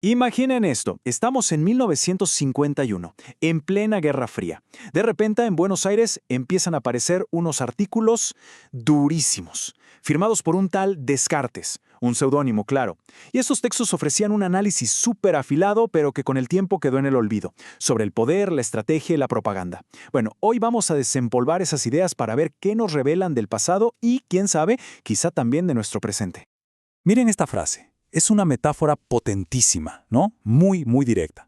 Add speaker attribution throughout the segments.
Speaker 1: Imaginen esto, estamos en 1951, en plena Guerra Fría. De repente en Buenos Aires empiezan a aparecer unos artículos durísimos, firmados por un tal Descartes, un seudónimo, claro. Y estos textos ofrecían un análisis súper afilado, pero que con el tiempo quedó en el olvido, sobre el poder, la estrategia y la propaganda. Bueno, hoy vamos a desempolvar esas ideas para ver qué nos revelan del pasado y, quién sabe, quizá también de nuestro presente.
Speaker 2: Miren esta frase. Es una metáfora potentísima, ¿no? Muy, muy directa.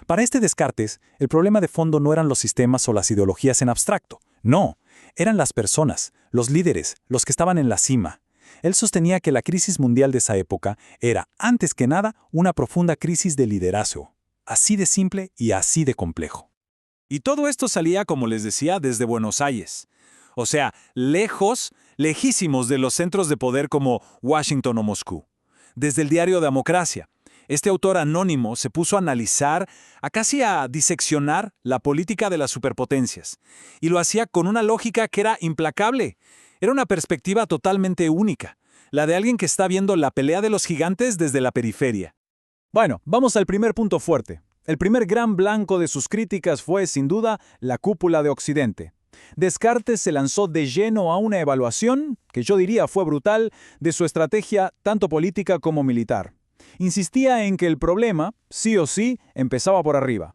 Speaker 2: Para este Descartes, el problema de fondo no eran los sistemas o las ideologías en abstracto. No, eran las personas, los líderes, los que estaban en la cima. Él sostenía que la crisis mundial de esa época era, antes que nada, una profunda crisis de liderazgo. Así de simple y así de complejo.
Speaker 3: Y todo esto salía, como les decía, desde Buenos Aires. O sea, lejos, lejísimos de los centros de poder como Washington o Moscú. Desde el diario Democracia, este autor anónimo se puso a analizar, casi a diseccionar la política de las superpotencias. Y lo hacía con una lógica que era implacable. Era una perspectiva totalmente única, la de alguien que está viendo la pelea de los gigantes desde la periferia.
Speaker 1: Bueno, vamos al primer punto fuerte. El primer gran blanco de sus críticas fue, sin duda, la cúpula de Occidente. Descartes se lanzó de lleno a una evaluación, que yo diría fue brutal, de su estrategia tanto política como militar. Insistía en que el problema, sí o sí, empezaba por arriba.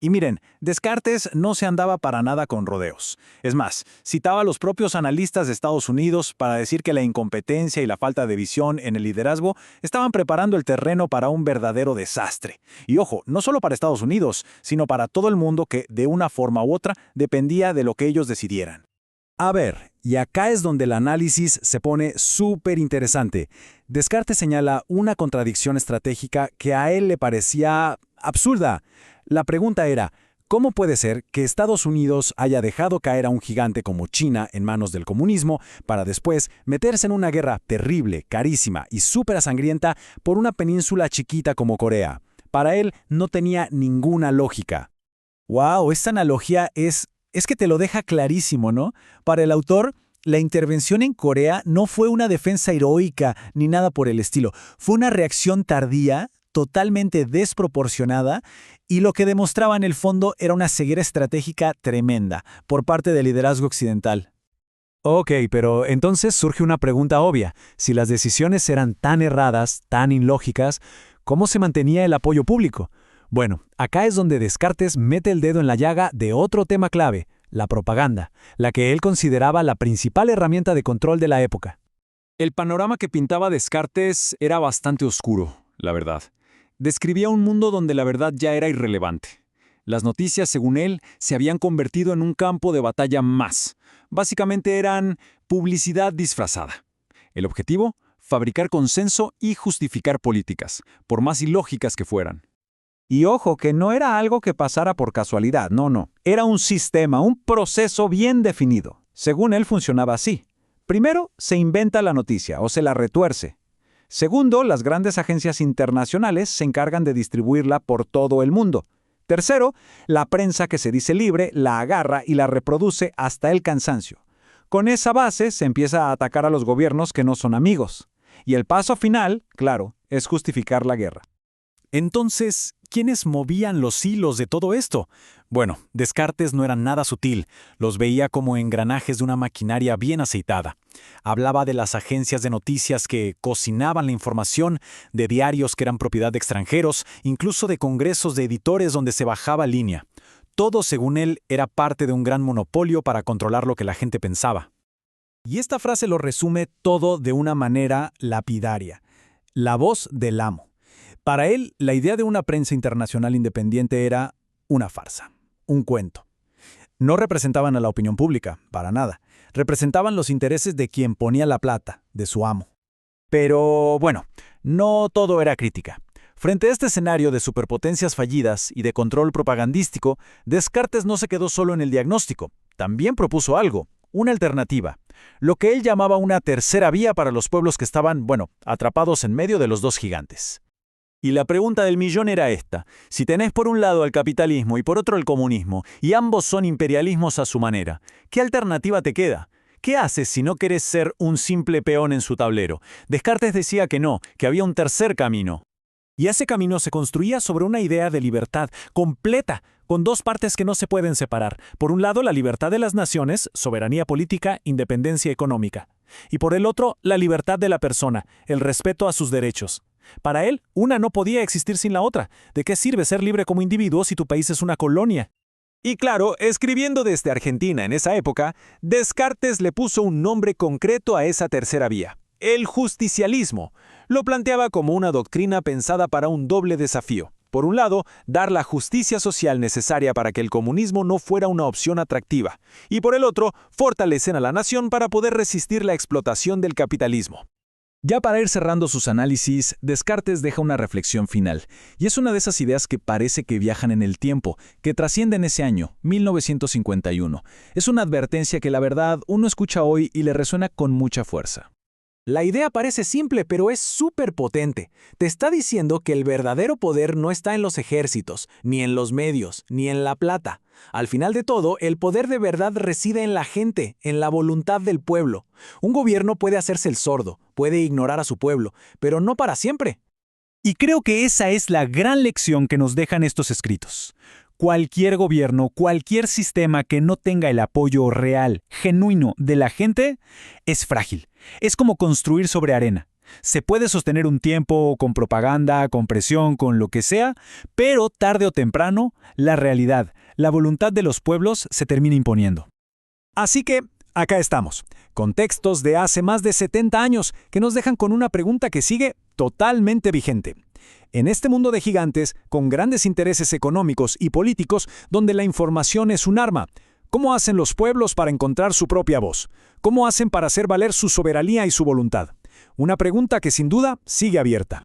Speaker 1: Y miren, Descartes no se andaba para nada con rodeos. Es más, citaba a los propios analistas de Estados Unidos para decir que la incompetencia y la falta de visión en el liderazgo estaban preparando el terreno para un verdadero desastre. Y ojo, no solo para Estados Unidos, sino para todo el mundo que, de una forma u otra, dependía de lo que ellos decidieran.
Speaker 2: A ver, y acá es donde el análisis se pone súper interesante. Descartes señala una contradicción estratégica que a él le parecía absurda. La pregunta era, ¿cómo puede ser que Estados Unidos haya dejado caer a un gigante como China en manos del comunismo para después meterse en una guerra terrible, carísima y súper sangrienta por una península chiquita como Corea? Para él no tenía ninguna lógica.
Speaker 4: ¡Wow! Esta analogía es que te lo deja clarísimo, ¿no? Para el autor, la intervención en Corea no fue una defensa heroica ni nada por el estilo. Fue una reacción tardía, totalmente desproporcionada, y lo que demostraba en el fondo era una ceguera estratégica tremenda por parte del liderazgo occidental.
Speaker 2: Ok, pero entonces surge una pregunta obvia. Si las decisiones eran tan erradas, tan ilógicas, ¿cómo se mantenía el apoyo público? Bueno, acá es donde Descartes mete el dedo en la llaga de otro tema clave, la propaganda, la que él consideraba la principal herramienta de control de la época.
Speaker 3: El panorama que pintaba Descartes era bastante oscuro, la verdad. Describía un mundo donde la verdad ya era irrelevante. Las noticias, según él, se habían convertido en un campo de batalla más. Básicamente eran publicidad disfrazada. El objetivo, fabricar consenso y justificar políticas, por más ilógicas que fueran.
Speaker 1: Y ojo, que no era algo que pasara por casualidad, no. Era un sistema, un proceso bien definido. Según él funcionaba así. Primero, se inventa la noticia o se la retuerce. Segundo, las grandes agencias internacionales se encargan de distribuirla por todo el mundo. Tercero, la prensa que se dice libre la agarra y la reproduce hasta el cansancio. Con esa base se empieza a atacar a los gobiernos que no son amigos. Y el paso final, claro, es justificar la guerra.
Speaker 2: Entonces, ¿quiénes movían los hilos de todo esto? Bueno, Descartes no era nada sutil, los veía como engranajes de una maquinaria bien aceitada. Hablaba de las agencias de noticias que cocinaban la información, de diarios que eran propiedad de extranjeros, incluso de congresos de editores donde se bajaba línea. Todo, según él, era parte de un gran monopolio para controlar lo que la gente pensaba.
Speaker 4: Y esta frase lo resume todo de una manera lapidaria. La voz del amo. Para él, la idea de una prensa internacional independiente era una farsa, un cuento. No representaban a la opinión pública, para nada. Representaban los intereses de quien ponía la plata, de su amo. Pero, bueno, no todo era crítica. Frente a este escenario de superpotencias fallidas y de control propagandístico, Descartes no se quedó solo en el diagnóstico. También propuso algo, una alternativa. Lo que él llamaba una tercera vía para los pueblos que estaban, atrapados en medio de los dos gigantes.
Speaker 1: Y la pregunta del millón era esta. Si tenés por un lado el capitalismo y por otro el comunismo, y ambos son imperialismos a su manera, ¿qué alternativa te queda? ¿Qué haces si no querés ser un simple peón en su tablero? Descartes decía que no, que había un tercer camino.
Speaker 4: Y ese camino se construía sobre una idea de libertad completa, con dos partes que no se pueden separar. Por un lado, la libertad de las naciones, soberanía política, independencia económica. Y por el otro, la libertad de la persona, el respeto a sus derechos. Para él, una no podía existir sin la otra. ¿De qué sirve ser libre como individuo si tu país es una colonia?
Speaker 1: Y claro, escribiendo desde Argentina en esa época, Descartes le puso un nombre concreto a esa tercera vía: el justicialismo. Lo planteaba como una doctrina pensada para un doble desafío. Por un lado, dar la justicia social necesaria para que el comunismo no fuera una opción atractiva, y por el otro, fortalecer a la nación para poder resistir la explotación del capitalismo.
Speaker 2: Ya para ir cerrando sus análisis, Descartes deja una reflexión final, y es una de esas ideas que parece que viajan en el tiempo, que trascienden ese año, 1951. Es una advertencia que la verdad uno escucha hoy y le resuena con mucha fuerza.
Speaker 4: La idea parece simple, pero es súper potente. Te está diciendo que el verdadero poder no está en los ejércitos, ni en los medios, ni en la plata. Al final de todo, el poder de verdad reside en la gente, en la voluntad del pueblo. Un gobierno puede hacerse el sordo, puede ignorar a su pueblo, pero no para siempre.
Speaker 3: Y creo que esa es la gran lección que nos dejan estos escritos. Cualquier gobierno, cualquier sistema que no tenga el apoyo real, genuino de la gente, es frágil. Es como construir sobre arena. Se puede sostener un tiempo con propaganda, con presión, con lo que sea, pero tarde o temprano, la realidad, la voluntad de los pueblos se termina imponiendo.
Speaker 4: Así que, acá estamos, con textos de hace más de 70 años que nos dejan con una pregunta que sigue totalmente vigente. En este mundo de gigantes, con grandes intereses económicos y políticos, donde la información es un arma, ¿cómo hacen los pueblos para encontrar su propia voz? ¿Cómo hacen para hacer valer su soberanía y su voluntad? Una pregunta que sin duda sigue abierta.